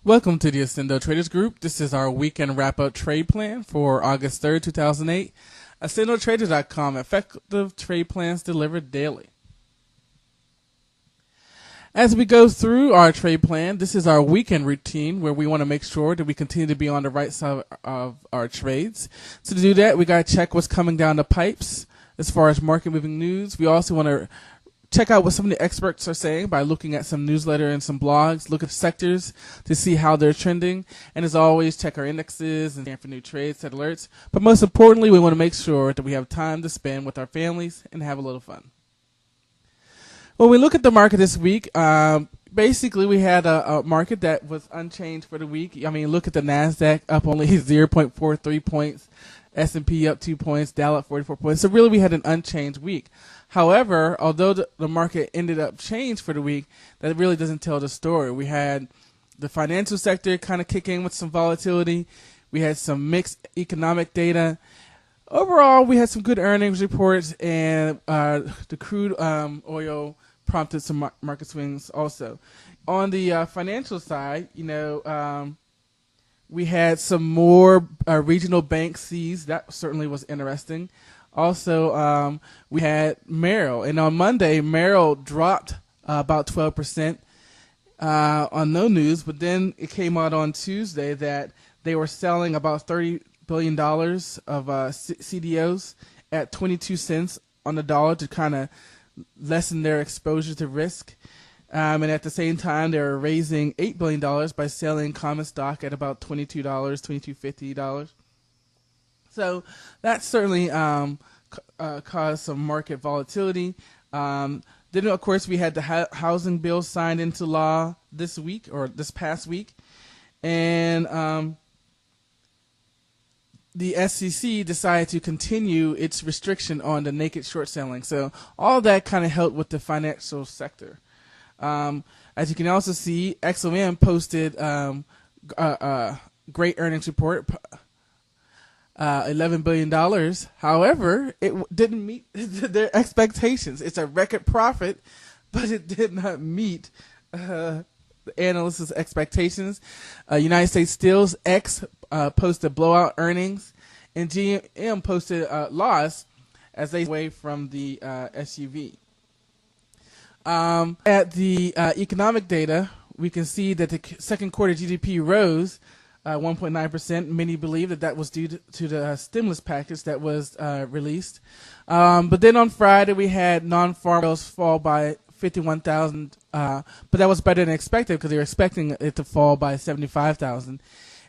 Welcome to the Accendo Traders Group. This is our weekend wrap-up trade plan for August 3rd, 2008. AccendoTraders.com. Effective trade plans delivered daily. As we go through our trade plan, this is our weekend routine where we want to make sure that we continue to be on the right side of our trades. So to do that, we got to check what's coming down the pipes as far as market moving news. We also want to check out what some of the experts are saying by looking at some newsletter and some blogs, look at sectors to see how they're trending. And as always, check our indexes and scan for new trades, set alerts. But most importantly, we want to make sure that we have time to spend with our families and have a little fun. When we look at the market this week, basically we had a market that was unchanged for the week. I mean, look at the NASDAQ up only 0.43 points, S&P up 2 points, Dow up 44 points. So really we had an unchanged week. However, although the market ended up changed for the week, that really doesn't tell the story. We had the financial sector kind of kick in with some volatility. We had some mixed economic data. Overall, we had some good earnings reports, and the crude oil prompted some market swings also. On the financial side, we had some more regional bank seized. That certainly was interesting. Also, we had Merrill, and on Monday, Merrill dropped about 12% on no news, but then it came out on Tuesday that they were selling about $30 billion of CDOs at 22 cents on the dollar to kind of lessen their exposure to risk. And at the same time, they were raising $8 billion by selling common stock at about $22, $22.50. So that certainly caused some market volatility. Then, of course, we had the housing bill signed into law this week or this past week. And the SEC decided to continue its restriction on the naked short selling. So all that kind of helped with the financial sector. As you can also see, XOM posted a great earnings report, $11 billion. However, it didn't meet their expectations. It's a record profit, but it did not meet the analysts' expectations. United States Steel's X posted blowout earnings, and GM posted a loss as they away from the SUV. At the economic data, we can see that the second quarter GDP rose 1.9%. Many believe that was due to the stimulus package that was released. But then on Friday, we had non-farm sales fall by 51,000, but that was better than expected because they were expecting it to fall by 75,000.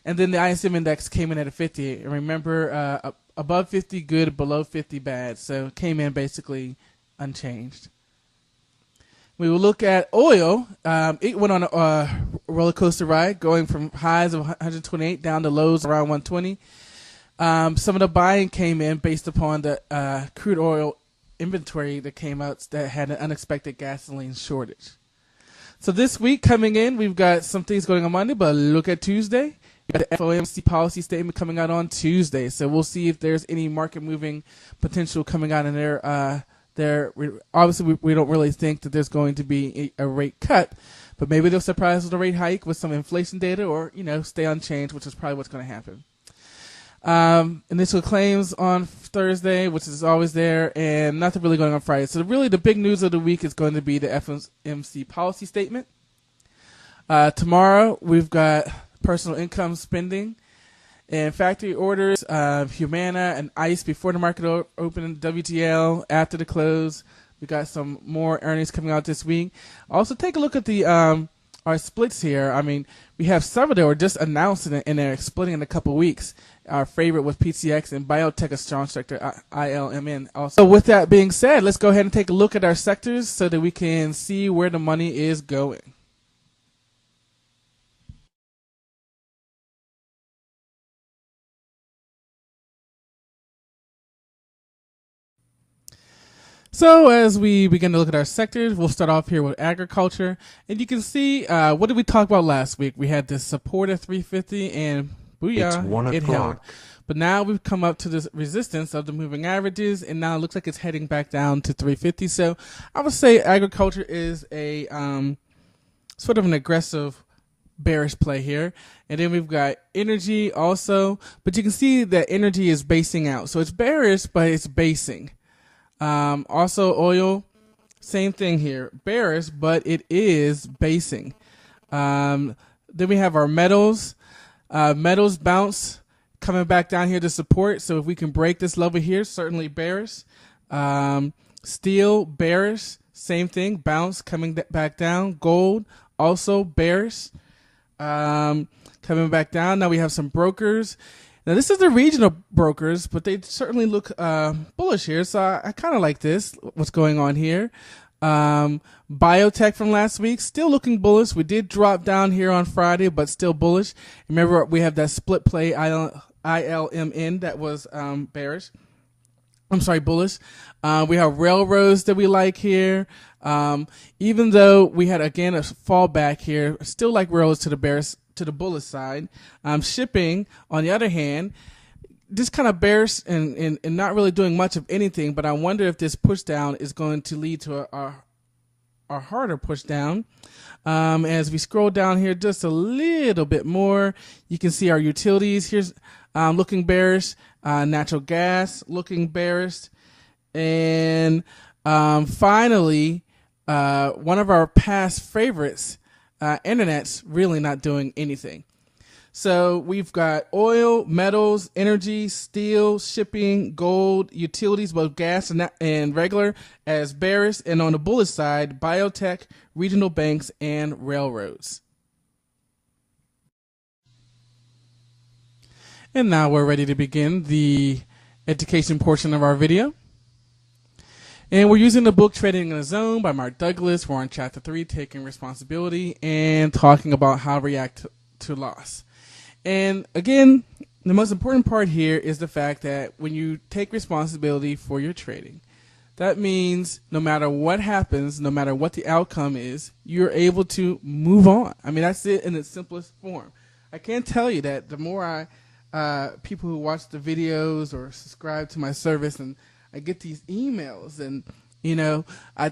And then the ISM index came in at a 50. And remember, above 50 good, below 50 bad. So it came in basically unchanged. We will look at oil. It went on a roller coaster ride, going from highs of 128 down to lows around 120. Some of the buying came in based upon the crude oil inventory that came out that had an unexpected gasoline shortage. So this week coming in, we've got some things going on Monday, but look at Tuesday. We've got the FOMC policy statement coming out on Tuesday. So we'll see if there's any market moving potential coming out in there. Obviously, we don't really think that there's going to be a rate cut, but maybe they'll surprise with a rate hike with some inflation data, or stay unchanged, which is probably what's going to happen. Initial claims on Thursday, which is always there, and nothing really going on Friday. So really, the big news of the week is going to be the FOMC policy statement. Tomorrow, we've got personal income spending and factory orders of Humana and ICE before the market opened, WTL after the close. We got some more earnings coming out this week. Also, take a look at the our splits here. I mean, we have several that were just announced and they're splitting in a couple of weeks. Our favorite was PCX and biotech, a strong sector, ILMN. Also, so with that being said, let's go ahead and take a look at our sectors so that we can see where the money is going. So as we begin to look at our sectors, we'll start off here with agriculture. And you can see, what did we talk about last week? We had this support at 350 and booyah, it held. But now we've come up to this resistance of the moving averages, and now it looks like it's heading back down to 350. So I would say agriculture is a sort of an aggressive bearish play here. And then we've got energy also, but you can see that energy is basing out. So it's bearish, but it's basing. Also oil, same thing here, bearish, but it is basing. Then we have our metals. Metals bounce coming back down here to support. So if we can break this level here, certainly bearish. Steel, bearish, same thing, bounce coming back down. Gold, also bearish, coming back down. Now we have some brokers. Now this is the regional brokers, but they certainly look bullish here. So I kind of like this, what's going on here. Biotech from last week, still looking bullish. We did drop down here on Friday, but still bullish. Remember, we have that split play ILMN that was bearish. I'm sorry, bullish. We have railroads that we like here. Even though we had, again, a fallback here, still like railroads to the bullish side. Shipping, on the other hand, just kind of bearish and not really doing much of anything, but I wonder if this push down is going to lead to a harder push down. As we scroll down here just a little bit more, you can see our utilities. Here's looking bearish, natural gas looking bearish, and finally, one of our past favorites, internet's really not doing anything. So we've got oil, metals, energy, steel, shipping, gold, utilities, both gas and regular, as bearish, and on the bullish side, biotech, regional banks, and railroads. And now we're ready to begin the education portion of our video. And we're using the book Trading in a Zone by Mark Douglas. We're on chapter 3, Taking Responsibility, and talking about how to react to loss. And again, the most important part here is the fact that when you take responsibility for your trading, that means no matter what happens, no matter what the outcome is, you're able to move on. I mean, that's it in its simplest form. I can't tell you that the more people who watch the videos or subscribe to my service, and I get these emails, and you know, I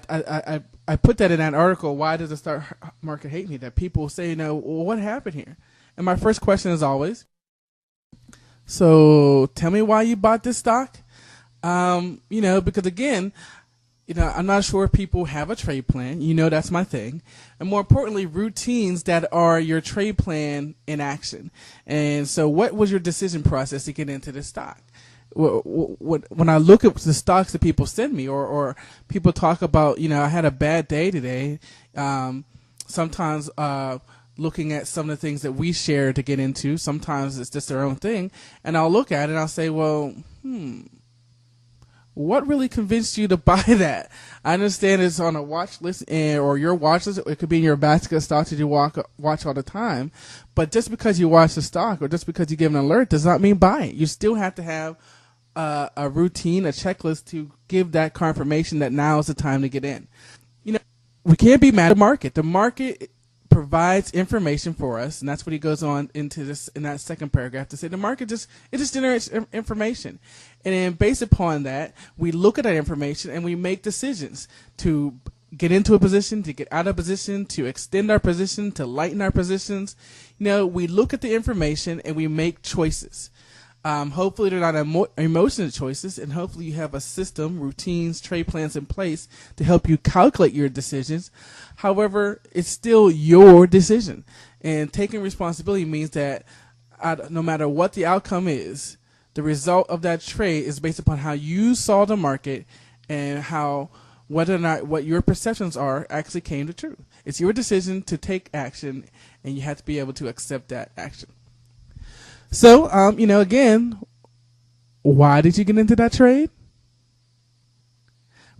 put that in that article. Why does the stock market hate me? That people say, you know, well, what happened here? And my first question is always, so tell me why you bought this stock. You know, because again, you know, I'm not sure if people have a trade plan. You know, that's my thing. And more importantly, routines that are your trade plan in action. And so what was your decision process to get into this stock? When I look at the stocks that people send me, or people talk about, you know, I had a bad day today. Sometimes, looking at some of the things that we share to get into, sometimes it's just their own thing. And I'll look at it and I'll say, well, what really convinced you to buy that? I understand it's on a watch list or your watch list. It could be in your basket of stocks that you watch all the time. But just because you watch the stock or just because you give an alert does not mean buy it. You still have to have a routine, a checklist to give that confirmation that now is the time to get in. You know, we can't be mad at the market. The market provides information for us, and that's what he goes on into this in that second paragraph to say the market just generates information, and then based upon that, we look at that information and we make decisions to get into a position, to get out of position, to extend our position, to lighten our positions. You know, we look at the information and we make choices. Hopefully they're not emotional choices, and hopefully you have a system, routines, trade plans in place to help you calculate your decisions. However, it's still your decision, and taking responsibility means that no matter what the outcome is, the result of that trade is based upon how you saw the market and how whether or not what your perceptions are actually came to true. It's your decision to take action, and you have to be able to accept that action. So, you know, again, why did you get into that trade?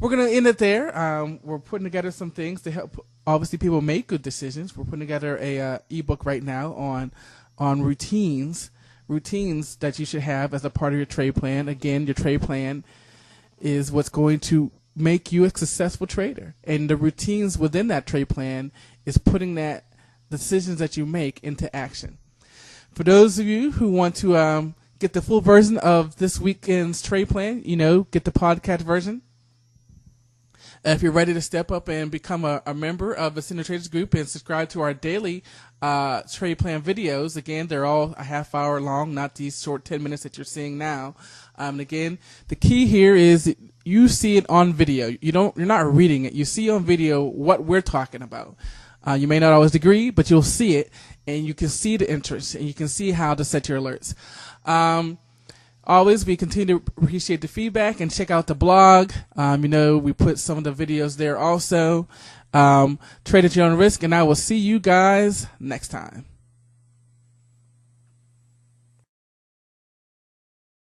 We're going to end it there. We're putting together some things to help, obviously, people make good decisions. We're putting together a ebook right now on routines that you should have as a part of your trade plan. Again, your trade plan is what's going to make you a successful trader. And the routines within that trade plan is putting that decisions that you make into action. For those of you who want to get the full version of this weekend's trade plan, you know, get the podcast version. If you're ready to step up and become a member of the Accendo Traders Group and subscribe to our daily trade plan videos. Again, they're all a half hour long, not these short 10 minutes that you're seeing now. And again, the key here is you see it on video. You're not reading it. You see on video what we're talking about. You may not always agree, but you'll see it, and you can see the interest, and you can see how to set your alerts. Always, we continue to appreciate the feedback, and check out the blog. We put some of the videos there also. Trade at your own risk, and I will see you guys next time.